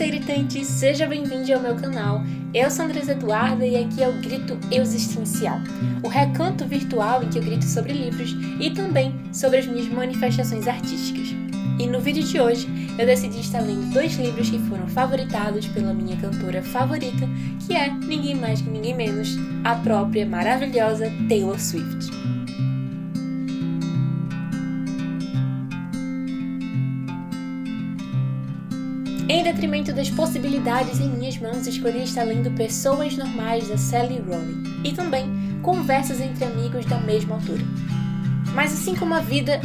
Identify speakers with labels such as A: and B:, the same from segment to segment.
A: ser gritante, seja bem-vindo ao meu canal. Eu sou Andresa Eduarda e aqui é o Grito Existencial, o recanto virtual em que eu grito sobre livros e também sobre as minhas manifestações artísticas. E no vídeo de hoje eu decidi estar lendo dois livros que foram favoritados pela minha cantora favorita, que é ninguém mais que ninguém menos, a própria maravilhosa Taylor Swift. Em detrimento das possibilidades em minhas mãos, escolhi estar lendo Pessoas Normais, da Sally Rooney, e também Conversas entre Amigos, da mesma autora. Mas assim como a vida,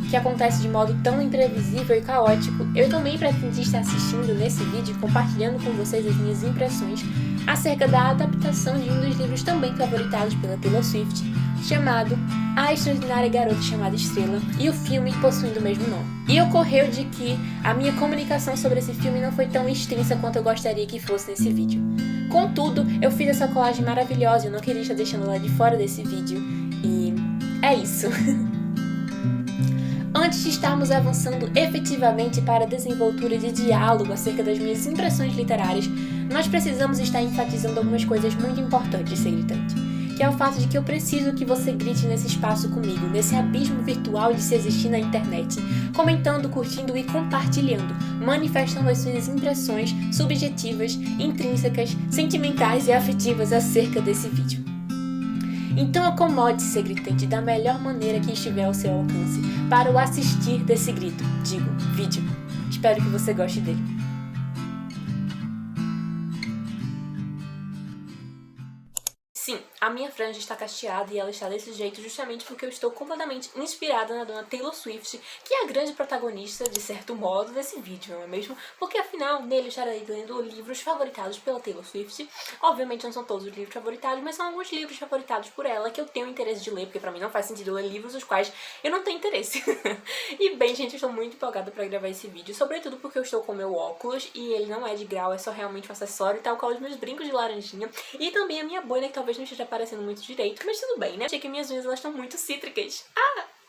A: que acontece de modo tão imprevisível e caótico, eu também pretendi estar assistindo nesse vídeo e compartilhando com vocês as minhas impressões acerca da adaptação de um dos livros também favoritados pela Taylor Swift, chamado A Extraordinária Garota Chamada Estrela, e o filme possuindo o mesmo nome. E ocorreu de que a minha comunicação sobre esse filme não foi tão extensa quanto eu gostaria que fosse nesse vídeo. Contudo, eu fiz essa colagem maravilhosa e eu não queria estar deixando ela de fora desse vídeo, e é isso. Antes de estarmos avançando efetivamente para a desenvoltura de diálogo acerca das minhas impressões literárias, nós precisamos estar enfatizando algumas coisas muito importantes, ser gritante, que é o fato de que eu preciso que você grite nesse espaço comigo, nesse abismo virtual de se existir na internet, comentando, curtindo e compartilhando, manifestando as suas impressões subjetivas, intrínsecas, sentimentais e afetivas acerca desse vídeo. Então acomode-se, ser gritante, da melhor maneira que estiver ao seu alcance para o assistir desse grito, digo, vídeo. Espero que você goste dele. Sim, a minha franja está cacheada e ela está desse jeito justamente porque eu estou completamente inspirada na dona Taylor Swift, que é a grande protagonista, de certo modo, desse vídeo, não é mesmo? Porque afinal, nele eu estarei lendo livros favoritados pela Taylor Swift. Obviamente não são todos os livros favoritados, mas são alguns livros favoritados por ela que eu tenho interesse de ler, porque pra mim não faz sentido ler livros os quais eu não tenho interesse. E bem, gente, eu estou muito empolgada pra gravar esse vídeo, sobretudo porque eu estou com meu óculos e ele não é de grau, é só realmente um acessório, tal qual os meus brincos de laranjinha e também a minha boina, que talvez não esteja aparecendo muito direito, mas tudo bem, né? Achei que minhas unhas elas estão muito cítricas.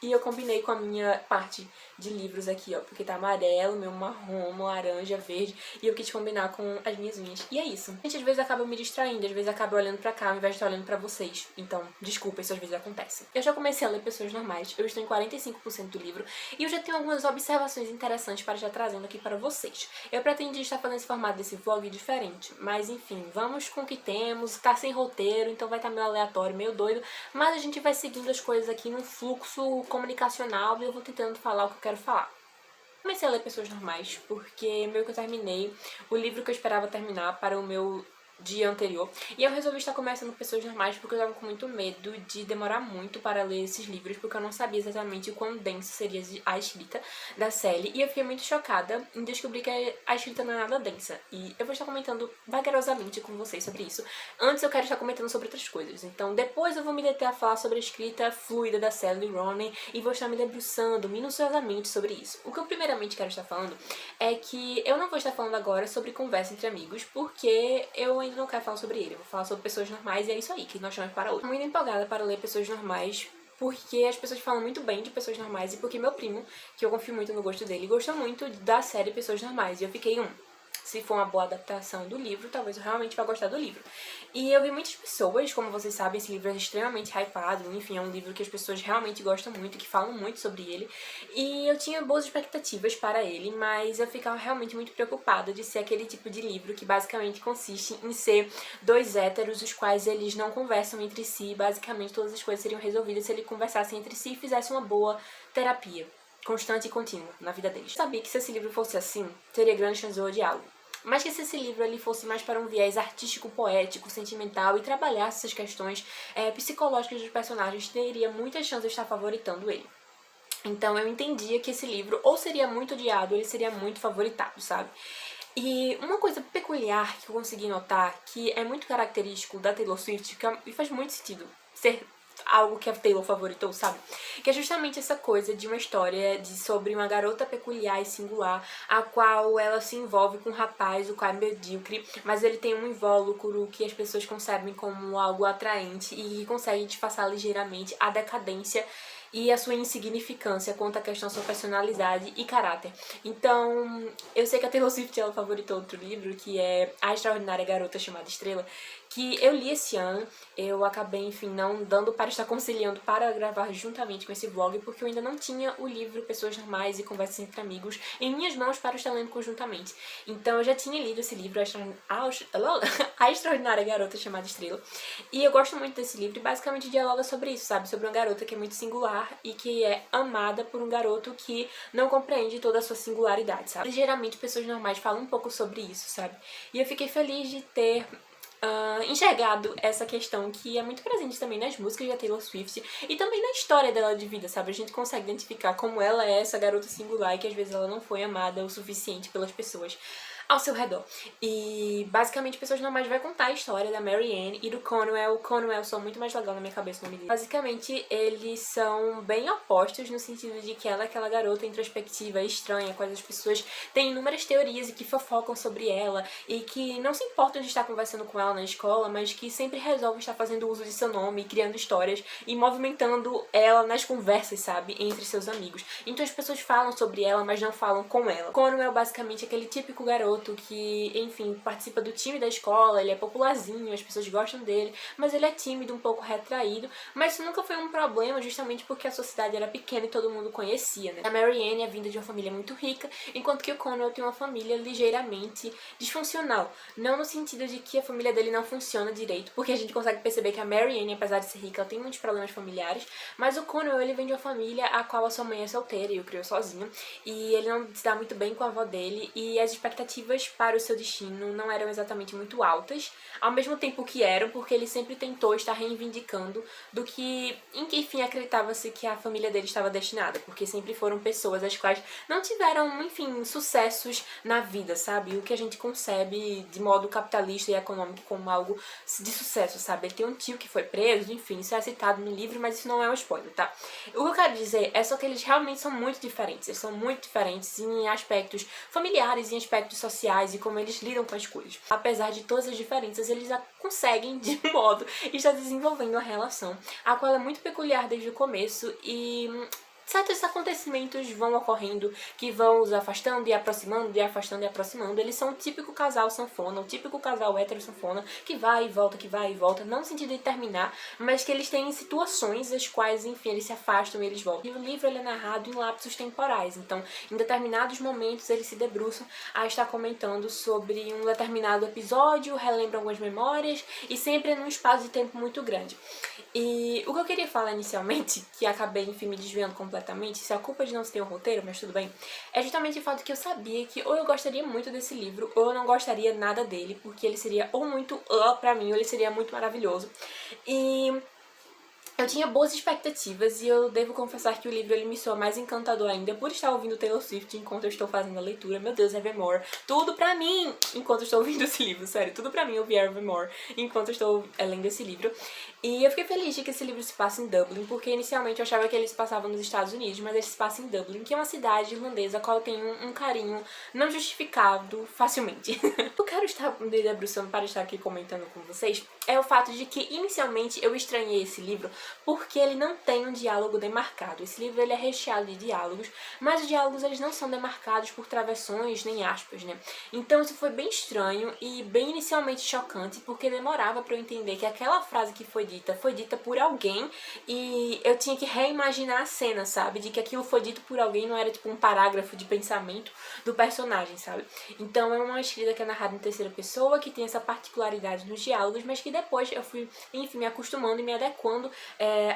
A: E eu combinei com a minha parte de livros aqui, ó, porque tá amarelo, meu marrom, laranja, verde, e eu quis combinar com as minhas unhas. E é isso. Gente, às vezes acaba me distraindo, às vezes acaba olhando pra cá ao invés de estar olhando pra vocês. Então, desculpa, isso às vezes acontece. Eu já comecei a ler Pessoas Normais, eu estou em 45% do livro, e eu já tenho algumas observações interessantes para já trazendo aqui para vocês. Eu pretendi estar fazendo esse formato desse vlog diferente, mas enfim, vamos com o que temos, tá sem roteiro, então vai estar meio aleatório, meio doido, mas a gente vai seguindo as coisas aqui num fluxo comunicacional e eu vou tentando falar o que eu quero falar. Comecei a ler Pessoas Normais porque meio que eu terminei o livro que eu esperava terminar para o meu dia anterior, e eu resolvi estar começando Pessoas Normais porque eu estava com muito medo de demorar muito para ler esses livros, porque eu não sabia exatamente o quão densa seria a escrita da Sally, e eu fiquei muito chocada em descobrir que a escrita não é nada densa, e eu vou estar comentando vagarosamente com vocês sobre isso. Antes eu quero estar comentando sobre outras coisas, então depois eu vou me deter a falar sobre a escrita fluida da Sally Rooney e vou estar me debruçando minuciosamente sobre isso. O que eu primeiramente quero estar falando é que eu não vou estar falando agora sobre Conversa entre Amigos, porque eu ainda não quero falar sobre ele, eu vou falar sobre Pessoas Normais e é isso aí, que nós chamamos para hoje. Estou muito empolgada para ler Pessoas Normais, porque as pessoas falam muito bem de Pessoas Normais e porque meu primo, que eu confio muito no gosto dele, gostou muito da série Pessoas Normais, e eu fiquei se for uma boa adaptação do livro, talvez eu realmente vá gostar do livro. E eu vi muitas pessoas, como vocês sabem, esse livro é extremamente hypado, enfim, é um livro que as pessoas realmente gostam muito, que falam muito sobre ele, e eu tinha boas expectativas para ele, mas eu ficava realmente muito preocupada de ser aquele tipo de livro que basicamente consiste em ser dois héteros, os quais eles não conversam entre si, basicamente todas as coisas seriam resolvidas se eles conversassem entre si e fizessem uma boa terapia constante e contínua na vida deles. Eu sabia que se esse livro fosse assim, teria grande chance de eu odiá-lo. Mas que se esse livro ele fosse mais para um viés artístico, poético, sentimental e trabalhasse essas questões psicológicas dos personagens, teria muitas chances de estar favoritando ele. Então eu entendia que esse livro ou seria muito odiado ou ele seria muito favoritado, sabe? E uma coisa peculiar que eu consegui notar, que é muito característico da Taylor Swift, e faz muito sentido ser algo que a Taylor favoritou, sabe? Que é justamente essa coisa de uma história sobre uma garota peculiar e singular, a qual ela se envolve com um rapaz, o qual é medíocre, mas ele tem um invólucro que as pessoas concebem como algo atraente e que consegue disfarçar ligeiramente a decadência e a sua insignificância quanto à questão da sua personalidade e caráter. Então, eu sei que a Taylor Swift ela favoritou outro livro, que é A Extraordinária Garota Chamada Estrela, que eu li esse ano. Eu acabei, enfim, não dando para estar conciliando para gravar juntamente com esse vlog, porque eu ainda não tinha o livro Pessoas Normais e Conversas Entre Amigos em minhas mãos para estar lendo conjuntamente. Então eu já tinha lido esse livro, A Extraordinária Garota Chamada Estrela, e eu gosto muito desse livro e basicamente dialoga sobre isso, sabe? Sobre uma garota que é muito singular e que é amada por um garoto que não compreende toda a sua singularidade, sabe? Geralmente pessoas normais falam um pouco sobre isso, sabe? E eu fiquei feliz de ter enxergado essa questão que é muito presente também nas músicas da Taylor Swift e também na história dela de vida, sabe? A gente consegue identificar como ela é essa garota singular e que às vezes ela não foi amada o suficiente pelas pessoas ao seu redor. E basicamente Pessoas Normais vai contar a história da Marianne e do Conwell. O Conwell são muito mais legal na minha cabeça o nome dele. Basicamente eles são bem opostos no sentido de que ela é aquela garota introspectiva, estranha, quais as pessoas têm inúmeras teorias e que fofocam sobre ela e que não se importam de estar conversando com ela na escola, mas que sempre resolvem estar fazendo uso de seu nome, criando histórias e movimentando ela nas conversas, sabe? Entre seus amigos. Então as pessoas falam sobre ela, mas não falam com ela. Conwell é basicamente aquele típico garoto que, enfim, participa do time da escola, ele é popularzinho, as pessoas gostam dele, mas ele é tímido, um pouco retraído, mas isso nunca foi um problema justamente porque a sociedade era pequena e todo mundo conhecia, né? A Marianne é vinda de uma família muito rica, enquanto que o Conwell tem uma família ligeiramente disfuncional. Não no sentido de que a família dele não funciona direito, porque a gente consegue perceber que a Marianne, apesar de ser rica, ela tem muitos problemas familiares, mas o Conwell, ele vem de uma família a qual a sua mãe é solteira e o criou sozinho, e ele não se dá muito bem com a avó dele, e as expectativas para o seu destino não eram exatamente muito altas, ao mesmo tempo que eram, porque ele sempre tentou estar reivindicando do que, em que enfim, acreditava-se que a família dele estava destinada, porque sempre foram pessoas as quais não tiveram, enfim, sucessos na vida, sabe? O que a gente concebe de modo capitalista e econômico como algo de sucesso, sabe? Ele tem um tio que foi preso, enfim, isso é citado no livro, mas isso não é um spoiler, tá? O que eu quero dizer é só que eles realmente são muito diferentes, eles são muito diferentes em aspectos familiares, em aspectos sociais e como eles lidam com as coisas. Apesar de todas as diferenças, eles conseguem, de um modo, estar desenvolvendo uma relação, a qual é muito peculiar desde o começo e certos acontecimentos vão ocorrendo que vão os afastando e aproximando e afastando e aproximando. Eles são o típico casal sanfona, o típico casal hétero sanfona, que vai e volta, não no sentido de terminar, mas que eles têm situações as quais, enfim, eles se afastam e eles voltam. E o livro ele é narrado em lapsos temporais, então em determinados momentos eles se debruçam a estar comentando sobre um determinado episódio, relembram algumas memórias e sempre num espaço de tempo muito grande. E o que eu queria falar inicialmente, que acabei, enfim, me desviando completamente, se a culpa de não ter um roteiro, mas tudo bem, é justamente o fato que eu sabia que ou eu gostaria muito desse livro, ou eu não gostaria nada dele, porque ele seria ou muito pra mim, ou ele seria muito maravilhoso. E eu tinha boas expectativas e eu devo confessar que o livro ele me soa mais encantador ainda por estar ouvindo Taylor Swift enquanto eu estou fazendo a leitura. Meu Deus, Evermore, tudo pra mim enquanto eu estou ouvindo esse livro, sério, tudo pra mim ouvir Evermore enquanto eu estou lendo esse livro. E eu fiquei feliz de que esse livro se passa em Dublin, porque inicialmente eu achava que ele se passava nos Estados Unidos, mas ele se passa em Dublin, que é uma cidade irlandesa a qual eu tenho um carinho não justificado facilmente. Eu quero estar me debruçando para estar aqui comentando com vocês é o fato de que inicialmente eu estranhei esse livro porque ele não tem um diálogo demarcado. Esse livro ele é recheado de diálogos, mas os diálogos eles não são demarcados por travessões nem aspas, né? Então isso foi bem estranho e bem inicialmente chocante, porque demorava para eu entender que aquela frase que foi dita por alguém e eu tinha que reimaginar a cena, sabe? De que aquilo foi dito por alguém, não era tipo um parágrafo de pensamento do personagem, sabe? Então é uma escrita que é narrada em terceira pessoa, que tem essa particularidade nos diálogos, mas que depois eu fui, enfim, me acostumando e me adequando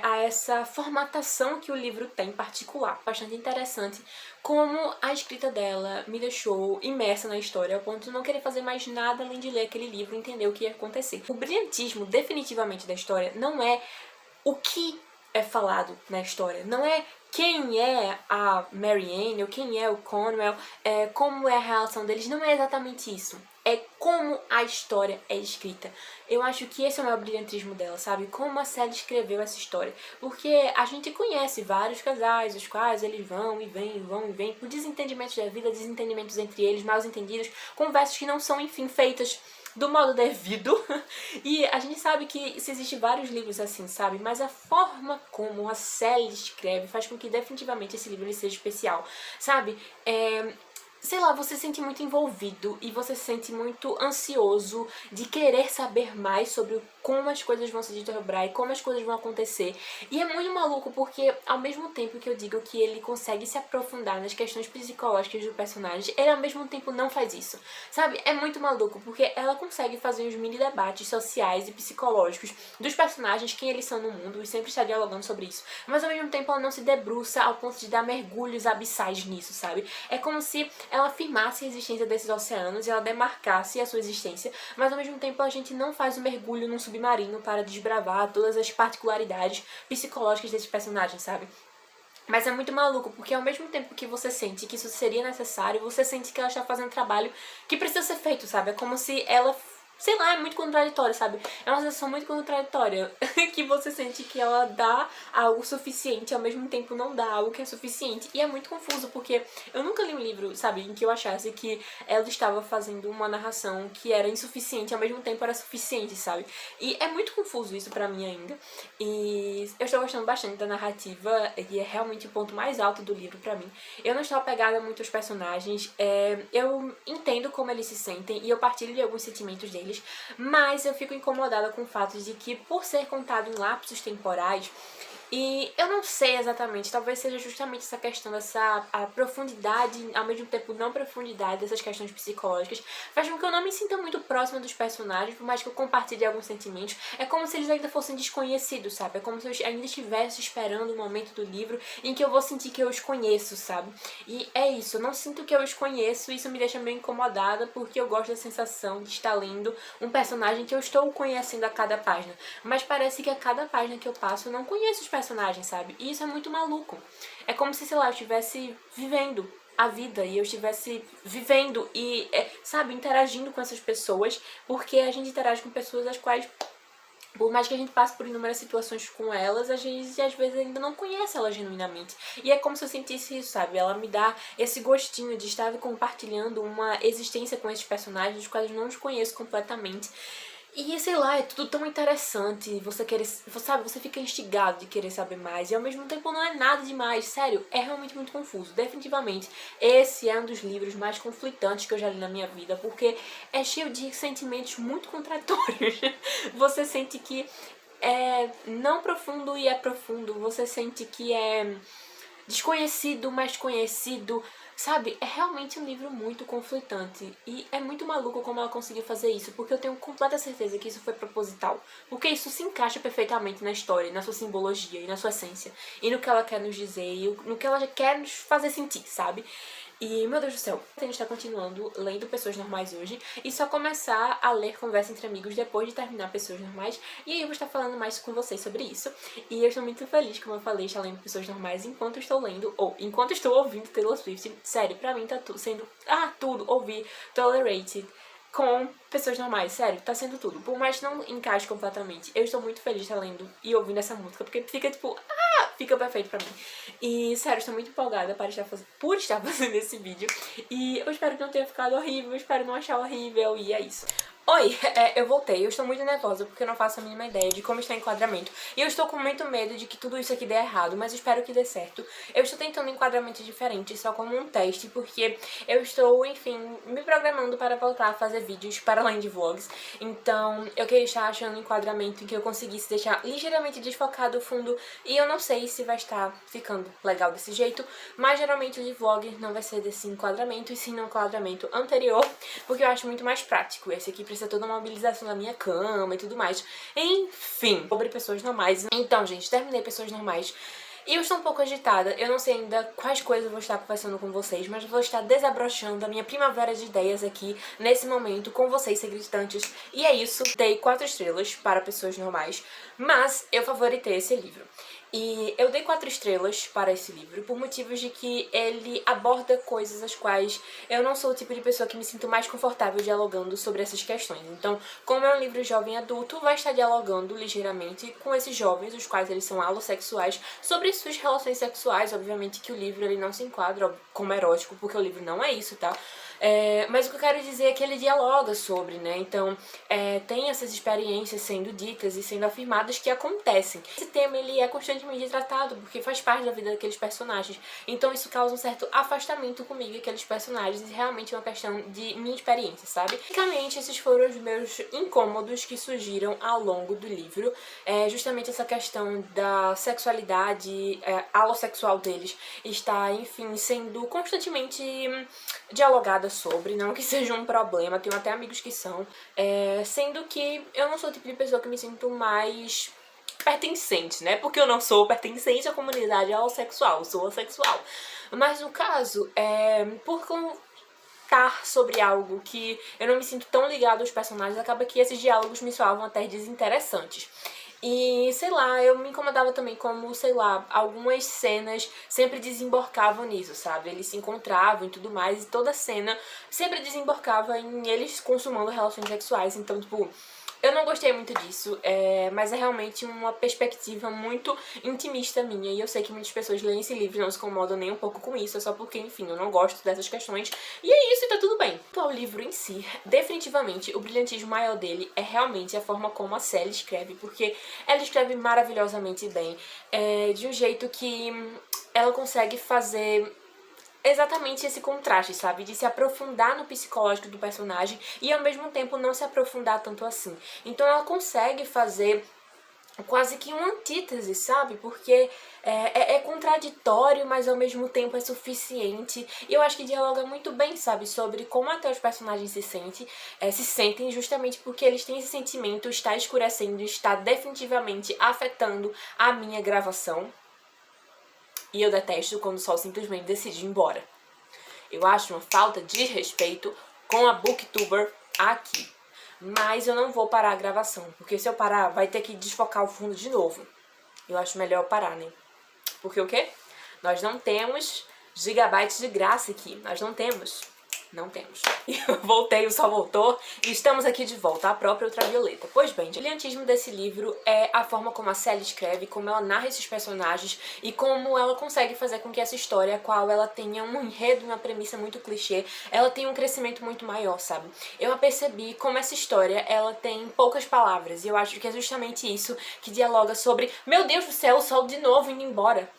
A: a essa formatação que o livro tem particular. Bastante interessante como a escrita dela me deixou imersa na história, ao ponto de não querer fazer mais nada além de ler aquele livro e entender o que ia acontecer. O brilhantismo, definitivamente, da história não é o que é falado na história, não é quem é a Marianne ou quem é o Conwell, como é a relação deles, não é exatamente isso. É como a história é escrita. Eu acho que esse é o maior brilhantismo dela, sabe? Como a Sally escreveu essa história. Porque a gente conhece vários casais, os quais eles vão e vêm, por desentendimentos da vida, desentendimentos entre eles, mal entendidos, conversas que não são, enfim, feitas do modo devido. E a gente sabe que existem vários livros assim, sabe? Mas a forma como a Sally escreve faz com que definitivamente esse livro ele seja especial, sabe? Sei lá, você se sente muito envolvido e você se sente muito ansioso de querer saber mais sobre como as coisas vão se desdobrar e como as coisas vão acontecer. E é muito maluco porque, ao mesmo tempo que eu digo que ele consegue se aprofundar nas questões psicológicas do personagem, ele ao mesmo tempo não faz isso, sabe? É muito maluco porque ela consegue fazer uns mini debates sociais e psicológicos dos personagens, quem eles são no mundo, e sempre está dialogando sobre isso. Mas ao mesmo tempo ela não se debruça ao ponto de dar mergulhos abissais nisso, sabe? É como se ela afirmasse a existência desses oceanos e ela demarcasse a sua existência, mas ao mesmo tempo a gente não faz o mergulho num submarino para desbravar todas as particularidades psicológicas desses personagens, sabe? Mas é muito maluco, porque ao mesmo tempo que você sente que isso seria necessário, você sente que ela está fazendo um trabalho que precisa ser feito, sabe? É como se ela... Sei lá, é muito contraditório, sabe? É uma sensação muito contraditória, que você sente que ela dá algo suficiente e ao mesmo tempo não dá algo que é suficiente. E é muito confuso, porque eu nunca li um livro, sabe, em que eu achasse que ela estava fazendo uma narração que era insuficiente e ao mesmo tempo era suficiente, sabe? E é muito confuso isso pra mim ainda. E eu estou gostando bastante da narrativa, e é realmente o ponto mais alto do livro pra mim. Eu não estou apegada muito aos personagens, eu entendo como eles se sentem e eu partilho de alguns sentimentos deles, mas eu fico incomodada com o fato de que, por ser contado em lapsos temporais, e eu não sei exatamente, talvez seja justamente essa questão dessa profundidade, ao mesmo tempo não profundidade dessas questões psicológicas, faz com que eu não me sinta muito próxima dos personagens, por mais que eu compartilhe alguns sentimentos. É como se eles ainda fossem desconhecidos, sabe? É como se eu ainda estivesse esperando o momento do livro em que eu vou sentir que eu os conheço, sabe? E é isso, eu não sinto que eu os conheço, e isso me deixa meio incomodada, porque eu gosto da sensação de estar lendo um personagem que eu estou conhecendo a cada página. Mas parece que a cada página que eu passo eu não conheço os personagens, sabe? E isso é muito maluco. É como se, sei lá, eu estivesse vivendo a vida e eu estivesse vivendo e, sabe, interagindo com essas pessoas, porque a gente interage com pessoas as quais, por mais que a gente passe por inúmeras situações com elas, a gente às vezes ainda não conhece elas genuinamente. E é como se eu sentisse isso, sabe? Ela me dá esse gostinho de estar compartilhando uma existência com esses personagens, os quais eu não os conheço completamente. E sei lá, é tudo tão interessante, você querer, sabe, você fica instigado de querer saber mais e ao mesmo tempo não é nada demais, sério, é realmente muito confuso, definitivamente. Esse é um dos livros mais conflitantes que eu já li na minha vida, porque é cheio de sentimentos muito contraditórios. Você sente que é não profundo e é profundo, você sente que é desconhecido, mas conhecido, sabe? É realmente um livro muito conflitante e é muito maluco como ela conseguiu fazer isso, porque eu tenho completa certeza que isso foi proposital, porque isso se encaixa perfeitamente na história, na sua simbologia e na sua essência, e no que ela quer nos dizer e no que ela quer nos fazer sentir, sabe? E, meu Deus do céu, a gente tá continuando lendo Pessoas Normais hoje e só começar a ler Conversa Entre Amigos depois de terminar Pessoas Normais, e aí eu vou estar falando mais com vocês sobre isso. E eu estou muito feliz, como eu falei, estar lendo Pessoas Normais enquanto estou lendo, ou enquanto estou ouvindo Taylor Swift. Sério, pra mim tá sendo tudo ouvir Tolerated com Pessoas Normais, sério, tá sendo tudo. Por mais que não encaixe completamente, eu estou muito feliz de estar lendo e ouvindo essa música, porque fica tipo, fica perfeito pra mim. E sério, estou muito empolgada por estar fazendo esse vídeo. E eu espero que não tenha ficado horrível, eu espero não achar horrível, e é isso. Oi, eu voltei, eu estou muito nervosa porque eu não faço a mínima ideia de como está o enquadramento. E eu estou com muito medo de que tudo isso aqui dê errado, mas eu espero que dê certo. Eu estou tentando enquadramentos diferentes, só como um teste, porque eu estou, enfim, me programando para voltar a fazer vídeos para além de vlogs. Então, eu queria estar achando um enquadramento em que eu conseguisse deixar ligeiramente desfocado o fundo, e eu não sei se vai estar ficando legal desse jeito, mas geralmente o de vlog não vai ser desse enquadramento, e sim no enquadramento anterior, porque eu acho muito mais prático. Esse aqui precisa toda uma mobilização da minha cama e tudo mais. Enfim, sobre Pessoas Normais. Então, gente, terminei Pessoas Normais. E eu estou um pouco agitada, eu não sei ainda quais coisas eu vou estar conversando com vocês, mas vou estar desabrochando a minha primavera de ideias aqui, nesse momento, com vocês, segredantes. E é isso, dei 4 estrelas para Pessoas Normais, mas eu favoritei esse livro. E eu dei 4 estrelas para esse livro por motivos de que ele aborda coisas as quais eu não sou o tipo de pessoa que me sinto mais confortável dialogando sobre essas questões. Então, como é um livro jovem adulto, vai estar dialogando ligeiramente com esses jovens, os quais eles são alossexuais, sobre suas relações sexuais. Obviamente que o livro ele não se enquadra como erótico, porque o livro não é isso, tá? Mas o que eu quero dizer é que ele dialoga sobre, né? Então, tem essas experiências sendo ditas e sendo afirmadas que acontecem. Esse tema, ele é constantemente tratado, porque faz parte da vida daqueles personagens. Então, isso causa um certo afastamento comigo e aqueles personagens, e realmente é uma questão de minha experiência, sabe? Basicamente, esses foram os meus incômodos que surgiram ao longo do livro. Justamente essa questão da sexualidade alossexual deles está, enfim, sendo constantemente dialogada sobre, não que seja um problema, tenho até amigos que são, sendo que eu não sou o tipo de pessoa que me sinto mais pertencente, né? Porque eu não sou pertencente à comunidade alossexual, sou assexual. Mas no caso, por contar sobre algo que eu não me sinto tão ligado aos personagens, acaba que esses diálogos me soavam até desinteressantes. E, sei lá, eu me incomodava também como, sei lá, algumas cenas sempre desembocavam nisso, sabe? Eles se encontravam e tudo mais, e toda cena sempre desemborcava em eles consumando relações sexuais. Então, tipo, eu não gostei muito disso, mas é realmente uma perspectiva muito intimista minha. E eu sei que muitas pessoas leem esse livro e não se incomodam nem um pouco com isso, é só porque, enfim, eu não gosto dessas questões. E é isso, e tá tudo bem. Quanto ao livro em si, definitivamente, o brilhantismo maior dele é realmente a forma como a Sally escreve, porque ela escreve maravilhosamente bem, de um jeito que ela consegue fazer exatamente esse contraste, sabe? De se aprofundar no psicológico do personagem e ao mesmo tempo não se aprofundar tanto assim. Então ela consegue fazer quase que uma antítese, sabe? Porque é contraditório, mas ao mesmo tempo é suficiente. E eu acho que dialoga muito bem, sabe? Sobre como até os personagens se sentem justamente porque eles têm esse sentimento, está escurecendo, está definitivamente afetando a minha gravação. E eu detesto quando o sol simplesmente decide ir embora. Eu acho uma falta de respeito com a booktuber aqui. Mas eu não vou parar a gravação, porque se eu parar, vai ter que desfocar o fundo de novo. Eu acho melhor parar, né? Porque o quê? Nós não temos gigabytes de graça aqui. Nós não temos. Não temos. Eu voltei, o sol voltou e estamos aqui de volta, a própria ultravioleta. Pois bem, o brilhantismo desse livro é a forma como a Sally escreve, como ela narra esses personagens e como ela consegue fazer com que essa história, a qual ela tenha um enredo, uma premissa muito clichê, ela tenha um crescimento muito maior, sabe? Eu percebi como essa história, ela tem poucas palavras e eu acho que é justamente isso que dialoga sobre, meu Deus do céu, o sol de novo indo embora.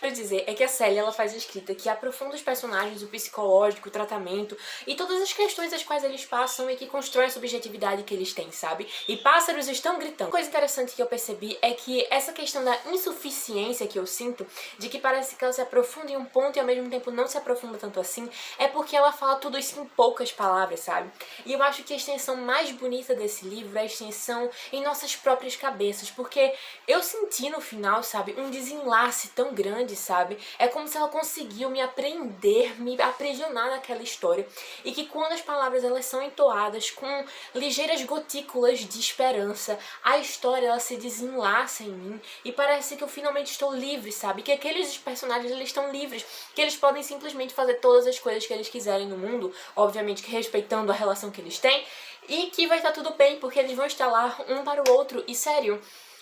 A: Quero dizer é que a Sally, ela faz a escrita que aprofunda os personagens, o psicológico, o tratamento e todas as questões as quais eles passam e que constrói a subjetividade que eles têm, sabe? E pássaros estão gritando. Uma coisa interessante que eu percebi é que essa questão da insuficiência que eu sinto, de que parece que ela se aprofunda em um ponto e ao mesmo tempo não se aprofunda tanto assim, é porque ela fala tudo isso em poucas palavras, sabe? E eu acho que a extensão mais bonita desse livro é a extensão em nossas próprias cabeças, porque eu senti no final, sabe, um desenlace tão grande, sabe? É como se ela conseguiu me aprender, me aprisionar naquela história. E que quando as palavras elas são entoadas com ligeiras gotículas de esperança, a história ela se desenlaça em mim e parece que eu finalmente estou livre, sabe? Que aqueles personagens eles estão livres, que eles podem simplesmente fazer todas as coisas que eles quiserem no mundo, obviamente que respeitando a relação que eles têm, e que vai estar tudo bem, porque eles vão estar lá um para o outro. E sério,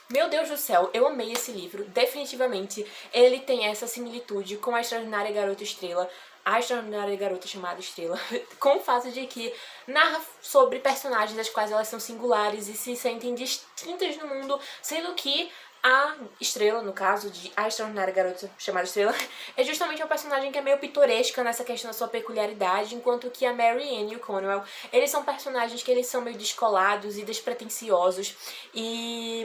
A: meu Deus do céu, eu amei esse livro, definitivamente. Ele tem essa similitude com a Extraordinária Garota Estrela, a Extraordinária Garota Chamada Estrela, com o fato de que narra sobre personagens as quais elas são singulares e se sentem distintas no mundo, sendo que a Estrela, no caso de A Extraordinária Garota Chamada Estrela, é justamente uma personagem que é meio pitoresca nessa questão da sua peculiaridade, enquanto que a Mary Ann e o Cornwell, eles são personagens que eles são meio descolados e despretensiosos e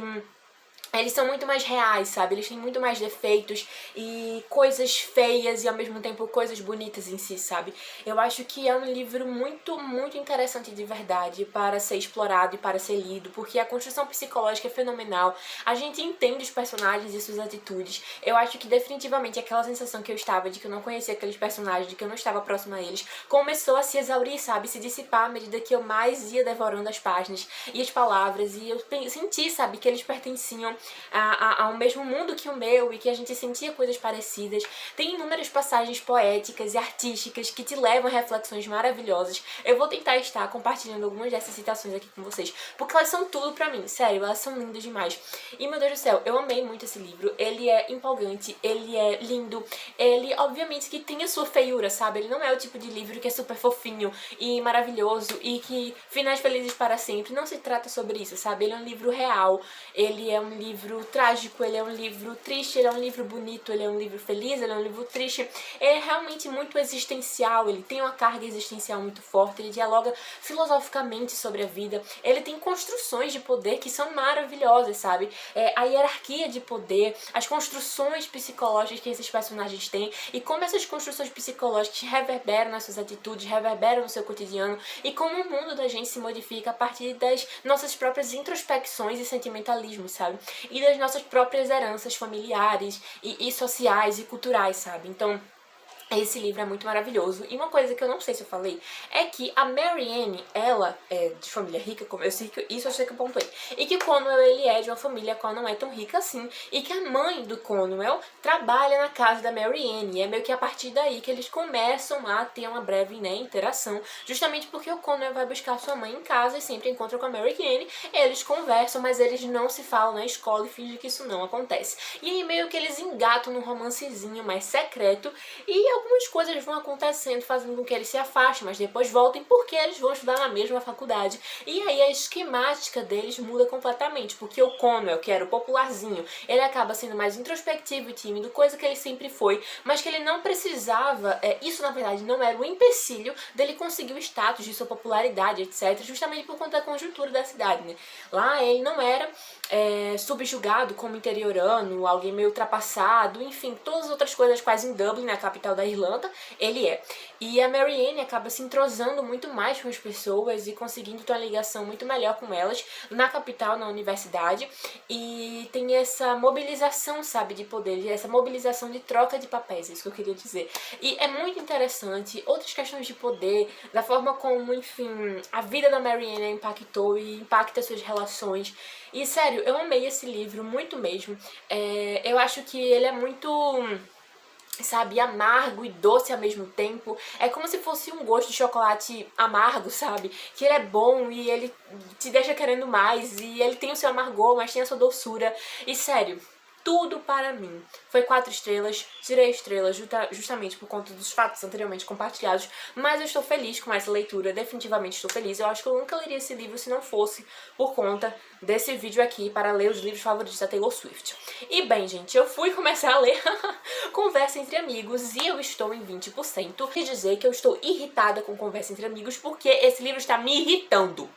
A: eles são muito mais reais, sabe? Eles têm muito mais defeitos e coisas feias e ao mesmo tempo coisas bonitas em si, sabe? Eu acho que é um livro muito interessante de verdade para ser explorado e para ser lido, porque a construção psicológica é fenomenal. A gente entende os personagens e suas atitudes. Eu acho que definitivamente aquela sensação que eu estava de que eu não conhecia aqueles personagens, de que eu não estava próxima a eles, começou a se exaurir, sabe? Se dissipar à medida que eu mais ia devorando as páginas e as palavras, e eu senti, sabe, que eles pertenciam ao mesmo mundo que o meu e que a gente sentia coisas parecidas. Tem inúmeras passagens poéticas e artísticas que te levam a reflexões maravilhosas. Eu vou tentar estar compartilhando algumas dessas citações aqui com vocês, porque elas são tudo pra mim, sério, elas são lindas demais. E meu Deus do céu, eu amei muito esse livro, ele é empolgante, ele é lindo, ele obviamente que tem a sua feiura, sabe? Ele não é o tipo de livro que é super fofinho e maravilhoso e que finais felizes para sempre, não se trata sobre isso, sabe? Ele é um livro real, ele é um livro trágico, ele é um livro triste, ele é um livro bonito, ele é um livro feliz, ele é um livro triste. Ele é realmente muito existencial, ele tem uma carga existencial muito forte, ele dialoga filosoficamente sobre a vida, ele tem construções de poder que são maravilhosas, sabe? A hierarquia de poder, as construções psicológicas que esses personagens têm e como essas construções psicológicas reverberam nas suas atitudes, reverberam no seu cotidiano e como o mundo da gente se modifica a partir das nossas próprias introspecções e sentimentalismos, sabe? E das nossas próprias heranças familiares e sociais e culturais, sabe? Então, esse livro é muito maravilhoso. E uma coisa que eu não sei se eu falei é que a Marianne, ela é de família rica, como eu sei que isso eu sei que eu pontuei. E que o Cornwell, ele é de uma família qual não é tão rica assim. E que a mãe do Cornwell trabalha na casa da Marianne. E é meio que a partir daí que eles começam a ter uma breve, né, interação. Justamente porque o Cornwell vai buscar sua mãe em casa e sempre encontra com a Marianne. Eles conversam, mas eles não se falam na escola e fingem que isso não acontece. E aí meio que eles engatam num romancezinho mais secreto. E algumas coisas vão acontecendo, fazendo com que eles se afastem, mas depois voltem porque eles vão estudar na mesma faculdade. E aí a esquemática deles muda completamente, porque o Cornwell, que era o popularzinho, ele acaba sendo mais introspectivo e tímido, coisa que ele sempre foi, mas que ele não precisava, isso na verdade não era o empecilho dele conseguir o status de sua popularidade, etc, justamente por conta da conjuntura da cidade, né? Lá ele não era subjugado como interiorano, alguém meio ultrapassado, enfim, todas as outras coisas quase em Dublin, na capital da Irlanda, ele é. E a Marianne acaba se entrosando muito mais com as pessoas e conseguindo ter uma ligação muito melhor com elas na capital, na universidade, e tem essa mobilização, sabe, de poder, essa mobilização de troca de papéis, é isso que eu queria dizer. E é muito interessante outras questões de poder, da forma como, enfim, a vida da Marianne impactou e impacta suas relações. E sério, eu amei esse livro, muito mesmo. Eu acho que ele é muito, sabe, amargo e doce ao mesmo tempo. É como se fosse um gosto de chocolate amargo, sabe? Que ele é bom e ele te deixa querendo mais. E ele tem o seu amargor, mas tem a sua doçura. E sério, tudo para mim. Foi 4 estrelas, tirei estrelas justamente por conta dos fatos anteriormente compartilhados, mas eu estou feliz com essa leitura, definitivamente estou feliz. Eu acho que eu nunca leria esse livro se não fosse por conta desse vídeo aqui para ler os livros favoritos da Taylor Swift. E bem, gente, eu fui começar a ler Conversa Entre Amigos e eu estou em 20%. Quer dizer que eu estou irritada com Conversa Entre Amigos porque esse livro está me irritando.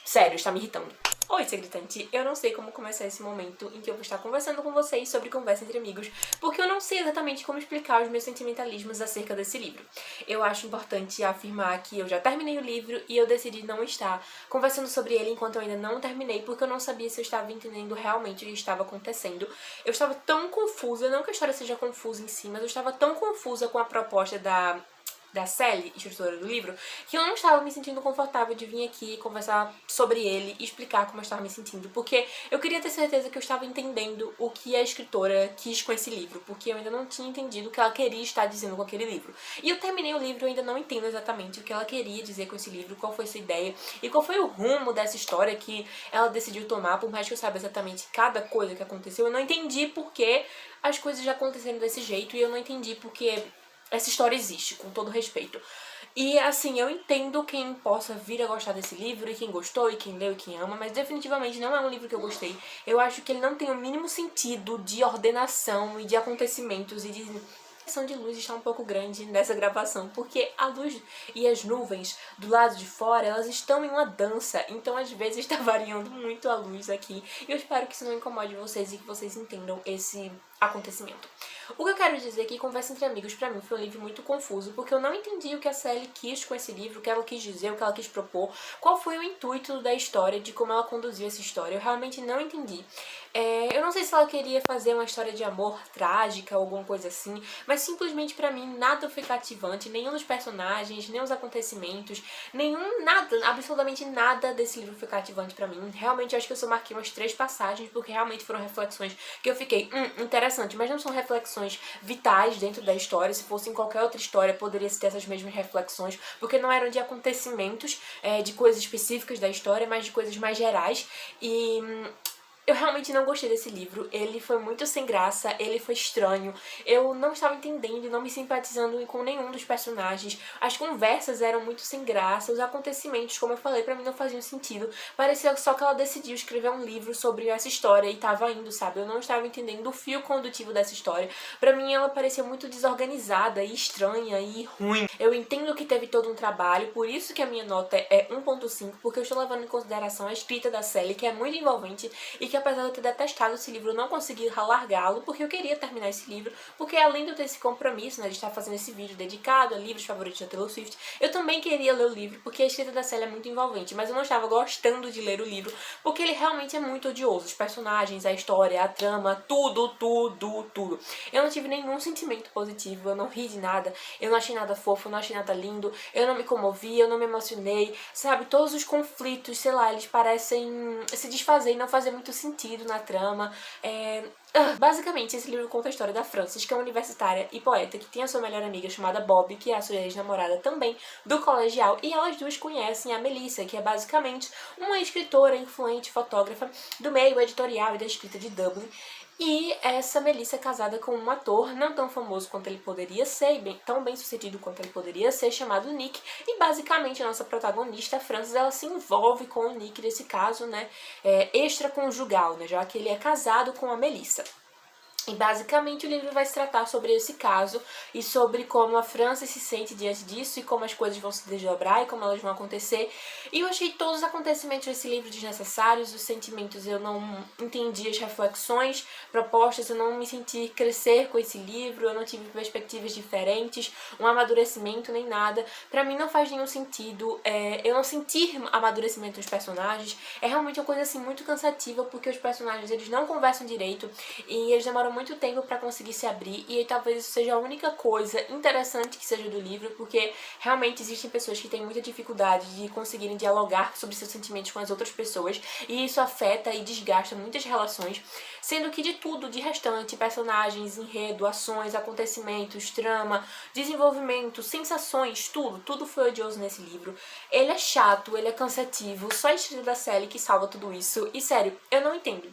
A: Sério, está me irritando. Oi, segredante, eu não sei como começar esse momento em que eu vou estar conversando com vocês sobre Conversa Entre Amigos, porque eu não sei exatamente como explicar os meus sentimentalismos acerca desse livro. Eu acho importante afirmar que eu já terminei o livro e eu decidi não estar conversando sobre ele enquanto eu ainda não terminei, porque eu não sabia se eu estava entendendo realmente o que estava acontecendo. Eu estava tão confusa, não que a história seja confusa em si, mas eu estava tão confusa com a proposta da Sally, escritora do livro, que eu não estava me sentindo confortável de vir aqui conversar sobre ele e explicar como eu estava me sentindo, porque eu queria ter certeza que eu estava entendendo o que a escritora quis com esse livro, porque eu ainda não tinha entendido o que ela queria estar dizendo com aquele livro. E eu terminei o livro e eu ainda não entendo exatamente o que ela queria dizer com esse livro, qual foi sua ideia e qual foi o rumo dessa história que ela decidiu tomar, por mais que eu saiba exatamente cada coisa que aconteceu, eu não entendi porque as coisas já aconteceram desse jeito e eu não entendi porque essa história existe, com todo respeito. E assim, eu entendo quem possa vir a gostar desse livro, e quem gostou, e quem leu, e quem ama, mas definitivamente não é um livro que eu gostei. Eu acho que ele não tem o mínimo sentido de ordenação e de acontecimentos e de A questão de luz está um pouco grande nessa gravação, porque a luz e as nuvens do lado de fora, elas estão em uma dança, então às vezes está variando muito a luz aqui, e eu espero que isso não incomode vocês e que vocês entendam esse acontecimento. O que eu quero dizer é que Conversa Entre Amigos pra mim foi um livro muito confuso, porque eu não entendi o que a Sally quis com esse livro, o que ela quis dizer, o que ela quis propor, qual foi o intuito da história, de como ela conduziu essa história. Eu realmente não entendi. Eu não sei se ela queria fazer uma história de amor trágica ou alguma coisa assim, mas simplesmente pra mim nada foi cativante, nenhum dos personagens, nem os acontecimentos, nada, absolutamente nada desse livro foi cativante pra mim. Realmente eu acho que eu só marquei umas 3 passagens, porque realmente foram reflexões que eu fiquei, interessante, mas não são reflexões vitais dentro da história. Se fosse em qualquer outra história, poderia ter essas mesmas reflexões, porque não eram de acontecimentos, de coisas específicas da história, mas de coisas mais gerais. E eu realmente não gostei desse livro, ele foi muito sem graça, ele foi estranho, eu não estava entendendo e não me simpatizando com nenhum dos personagens, as conversas eram muito sem graça, os acontecimentos, como eu falei, pra mim não faziam sentido, parecia só que ela decidiu escrever um livro sobre essa história e tava indo, sabe, eu não estava entendendo o fio condutivo dessa história, pra mim ela parecia muito desorganizada e estranha e ruim. Eu entendo que teve todo um trabalho, por isso que a minha nota é 1.5, porque eu estou levando em consideração a escrita da Sally, que é muito envolvente e que apesar de eu ter detestado esse livro, eu não consegui largá-lo, porque eu queria terminar esse livro, porque além de eu ter esse compromisso, né, de estar fazendo esse vídeo dedicado a livros favoritos da Taylor Swift, eu também queria ler o livro, porque a escrita da Sally é muito envolvente, mas eu não estava gostando de ler o livro, porque ele realmente é muito odioso, os personagens, a história, a trama, tudo. Eu não tive nenhum sentimento positivo, eu não ri de nada, eu não achei nada fofo, eu não achei nada lindo, eu não me comovi, eu não me emocionei, sabe, todos os conflitos, sei lá, eles parecem se desfazer e não fazer muito sentido na trama. Basicamente, esse livro conta a história da Frances, que é uma universitária e poeta que tem a sua melhor amiga chamada Bob, que é a sua ex-namorada também do colegial, e elas duas conhecem a Melissa, que é basicamente uma escritora, influente, fotógrafa do meio editorial e da escrita de Dublin. E essa Melissa é casada com um ator não tão famoso quanto ele poderia ser, e tão bem sucedido quanto ele poderia ser, chamado Nick. E basicamente a nossa protagonista, a Frances, ela se envolve com o Nick nesse caso, né, extraconjugal, né, já que ele é casado com a Melissa. E basicamente o livro vai se tratar sobre esse caso e sobre como a Frances se sente diante disso e como as coisas vão se desdobrar e como elas vão acontecer. E eu achei todos os acontecimentos desse livro desnecessários, os sentimentos eu não entendi, as reflexões propostas, eu não me senti crescer com esse livro, eu não tive perspectivas diferentes, um amadurecimento nem nada. Pra mim não faz nenhum sentido, eu não senti amadurecimento dos personagens, é realmente uma coisa assim muito cansativa porque os personagens eles não conversam direito e eles demoram muito tempo pra conseguir se abrir e talvez isso seja a única coisa interessante que seja do livro, porque realmente existem pessoas que têm muita dificuldade de conseguirem dialogar sobre seus sentimentos com as outras pessoas e isso afeta e desgasta muitas relações, sendo que de tudo, de restante, personagens, enredo, ações, acontecimentos, trama, desenvolvimento, sensações, tudo foi odioso nesse livro. Ele é chato, ele é cansativo, só a escrita da Sally que salva tudo isso e sério, eu não entendo.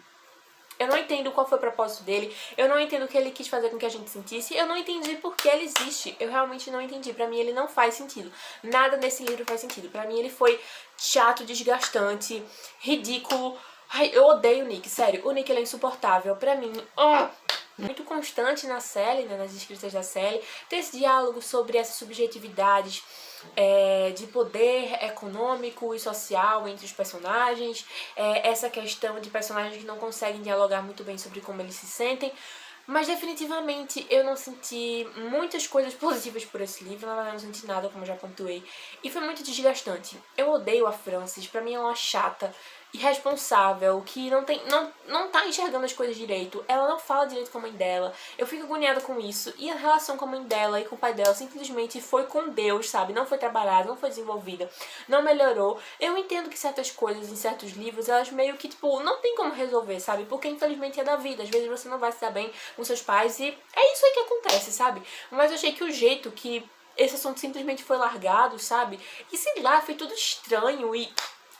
A: Eu não entendo qual foi o propósito dele, eu não entendo o que ele quis fazer com que a gente sentisse, eu não entendi por que ele existe, eu realmente não entendi, pra mim ele não faz sentido, nada nesse livro faz sentido, pra mim ele foi chato, desgastante, ridículo, ai, eu odeio o Nick, sério, o Nick ele é insuportável, pra mim, muito constante na Sally, né, nas escritas da Sally, ter esse diálogo sobre essas subjetividades de poder econômico e social entre os personagens, essa questão de personagens que não conseguem dialogar muito bem sobre como eles se sentem, mas definitivamente eu não senti muitas coisas positivas por esse livro, na verdade eu não senti nada, como eu já pontuei, e foi muito desgastante. Eu odeio a Frances, pra mim ela é uma chata, irresponsável, que não tá enxergando as coisas direito, ela não fala direito com a mãe dela, eu fico agoniada com isso, e a relação com a mãe dela e com o pai dela simplesmente foi com Deus, sabe, não foi trabalhada, não foi desenvolvida, não melhorou. Eu entendo que certas coisas em certos livros, elas meio que, tipo, não tem como resolver, sabe, porque infelizmente é da vida, às vezes você não vai se dar bem com seus pais e é isso aí que acontece, sabe, mas eu achei que o jeito que esse assunto simplesmente foi largado, sabe, e sei lá, foi tudo estranho e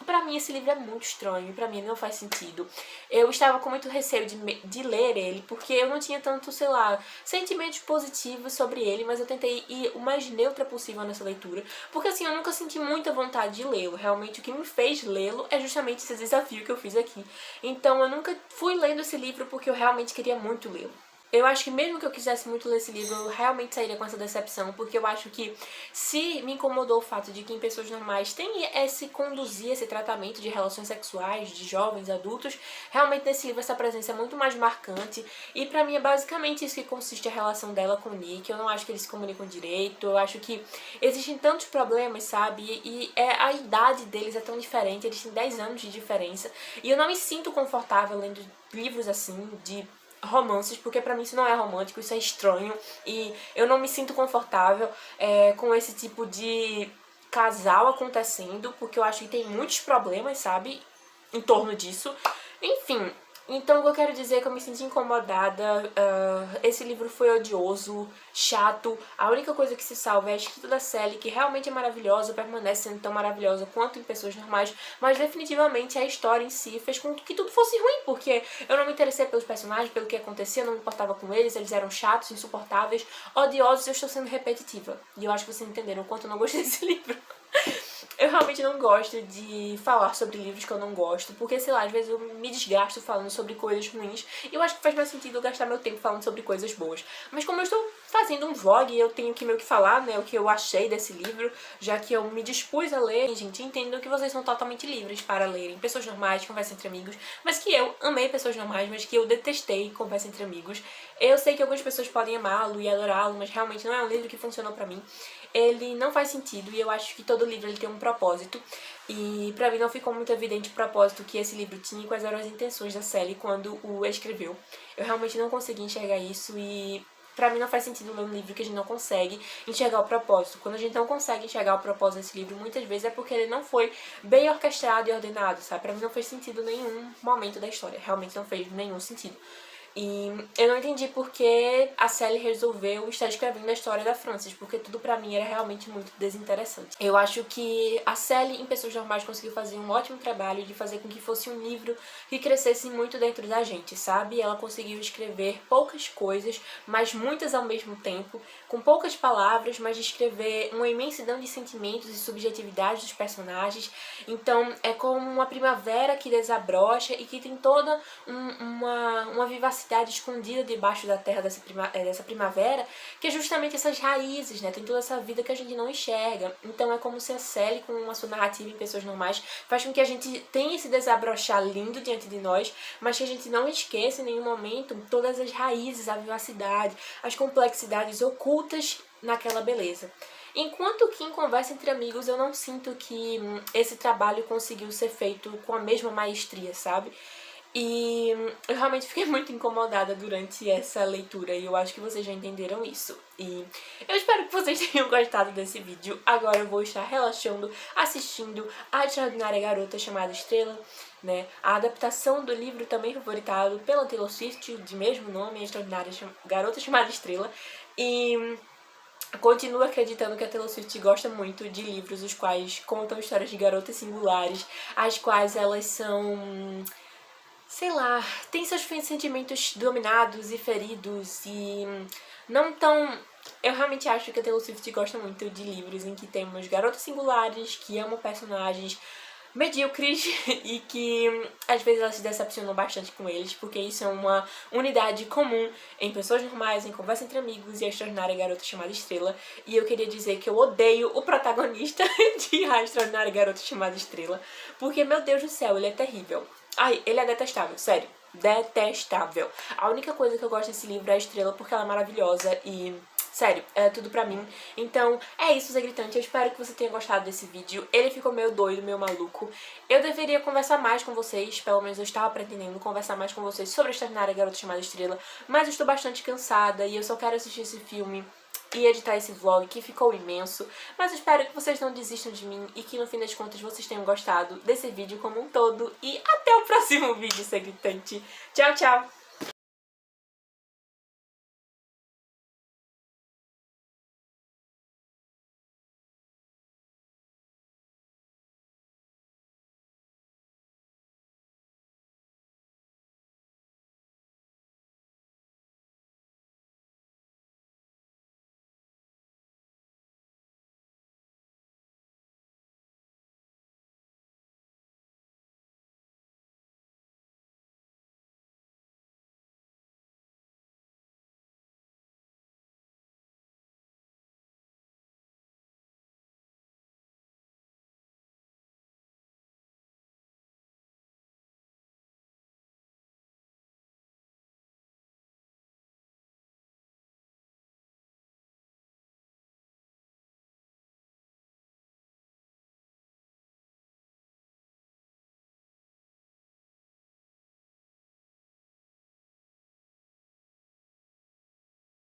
A: pra mim esse livro é muito estranho, pra mim ele não faz sentido. Eu estava com muito receio de ler ele, porque eu não tinha tanto, sei lá, sentimentos positivos sobre ele, mas eu tentei ir o mais neutra possível nessa leitura, porque assim, eu nunca senti muita vontade de lê-lo, realmente o que me fez lê-lo é justamente esse desafio que eu fiz aqui. Então eu nunca fui lendo esse livro porque eu realmente queria muito lê-lo. eu acho que mesmo que eu quisesse muito ler esse livro, eu realmente sairia com essa decepção, porque eu acho que se me incomodou o fato de que em pessoas normais tem esse conduzir, esse tratamento de relações sexuais de jovens, adultos, realmente nesse livro essa presença é muito mais marcante, e pra mim é basicamente isso que consiste a relação dela com o Nick. Eu não acho que eles se comunicam direito, eu acho que existem tantos problemas, sabe, a idade deles é tão diferente, eles têm 10 anos de diferença, e eu não me sinto confortável lendo livros assim, de romances, porque pra mim isso não é romântico, isso é estranho, e eu não me sinto confortável com esse tipo de casal acontecendo, porque eu acho que tem muitos problemas, sabe, em torno disso. Enfim, então o que eu quero dizer é que eu me senti incomodada, esse livro foi odioso, chato, a única coisa que se salva é a escrita da Sally, que realmente é maravilhosa, permanece sendo tão maravilhosa quanto em pessoas normais, mas definitivamente a história em si fez com que tudo fosse ruim, porque eu não me interessei pelos personagens, pelo que acontecia, eu não me importava com eles eram chatos, insuportáveis, odiosos, e eu estou sendo repetitiva. E eu acho que vocês entenderam o quanto eu não gostei desse livro. Eu realmente não gosto de falar sobre livros que eu não gosto, porque, sei lá, às vezes eu me desgasto falando sobre coisas ruins, e eu acho que faz mais sentido eu gastar meu tempo falando sobre coisas boas. Mas como eu estou fazendo um vlog, eu tenho que meio que falar, né, o que eu achei desse livro, já que eu me dispus a ler. Gente, entendo que vocês são totalmente livres para lerem Pessoas Normais, Conversa Entre Amigos, mas que eu amei Pessoas Normais, mas que eu detestei Conversa Entre Amigos. Eu sei que algumas pessoas podem amá-lo e adorá-lo, mas realmente não é um livro que funcionou pra mim. Ele não faz sentido, e eu acho que todo livro ele tem um propósito, e pra mim não ficou muito evidente o propósito que esse livro tinha e quais eram as intenções da Sally quando o escreveu. Eu realmente não consegui enxergar isso, e pra mim não faz sentido ler um livro que a gente não consegue enxergar o propósito. Quando a gente não consegue enxergar o propósito desse livro, muitas vezes é porque ele não foi bem orquestrado e ordenado, sabe? Pra mim não fez sentido nenhum momento da história, realmente não fez nenhum sentido. E eu não entendi porque a Sally resolveu estar escrevendo a história da Frances, porque tudo pra mim era realmente muito desinteressante. Eu acho que a Sally, em Pessoas Normais, conseguiu fazer um ótimo trabalho de fazer com que fosse um livro que crescesse muito dentro da gente, sabe? Ela conseguiu escrever poucas coisas, mas muitas ao mesmo tempo, com poucas palavras, mas de escrever uma imensidão de sentimentos e subjetividade dos personagens. Então é como uma primavera que desabrocha e que tem toda uma vivacidade escondida debaixo da terra dessa primavera, que é justamente essas raízes, né? Tem toda essa vida que a gente não enxerga. Então é como se a Sally, com a sua narrativa em Pessoas Normais, faz com que a gente tenha esse desabrochar lindo diante de nós, mas que a gente não esqueça em nenhum momento todas as raízes, a vivacidade, as complexidades ocultas naquela beleza. Enquanto que em Conversa Entre Amigos eu não sinto que esse trabalho conseguiu ser feito com a mesma maestria, sabe? E eu realmente fiquei muito incomodada durante essa leitura, e eu acho que vocês já entenderam isso. E eu espero que vocês tenham gostado desse vídeo. Agora eu vou estar relaxando, assistindo A Extraordinária Garota Chamada Estrela, né? A adaptação do livro também favoritado pela Taylor Swift, de mesmo nome, A Extraordinária Garota Chamada Estrela. E continuo acreditando que a Taylor Swift gosta muito de livros os quais contam histórias de garotas singulares, as quais elas são, sei lá, tem seus sentimentos dominados e feridos e não tão... Eu realmente acho que a Taylor Swift gosta muito de livros em que temos garotas singulares que amam personagens medíocres e que às vezes elas se decepcionam bastante com eles, porque isso é uma unidade comum em Pessoas Normais, em Conversa Entre Amigos e A Extraordinária Garota Chamada Estrela. E eu queria dizer que eu odeio o protagonista de A Extraordinária Garota Chamada Estrela, porque, meu Deus do céu, ele é terrível. Ai, ele é detestável, sério, detestável. A única coisa que eu gosto desse livro é a Estrela, porque ela é maravilhosa e... sério, é tudo pra mim. Então, é isso, Zé Gritante. Eu espero que você tenha gostado desse vídeo. Ele ficou meio doido, meio maluco. Eu deveria conversar mais com vocês, pelo menos eu estava pretendendo conversar mais com vocês sobre a Extraordinária Garota Chamada Estrela, mas eu estou bastante cansada e eu só quero assistir esse filme e editar esse vlog, que ficou imenso. Mas eu espero que vocês não desistam de mim e que no fim das contas vocês tenham gostado desse vídeo como um todo. E até o próximo vídeo, Zé Gritante. Tchau, tchau!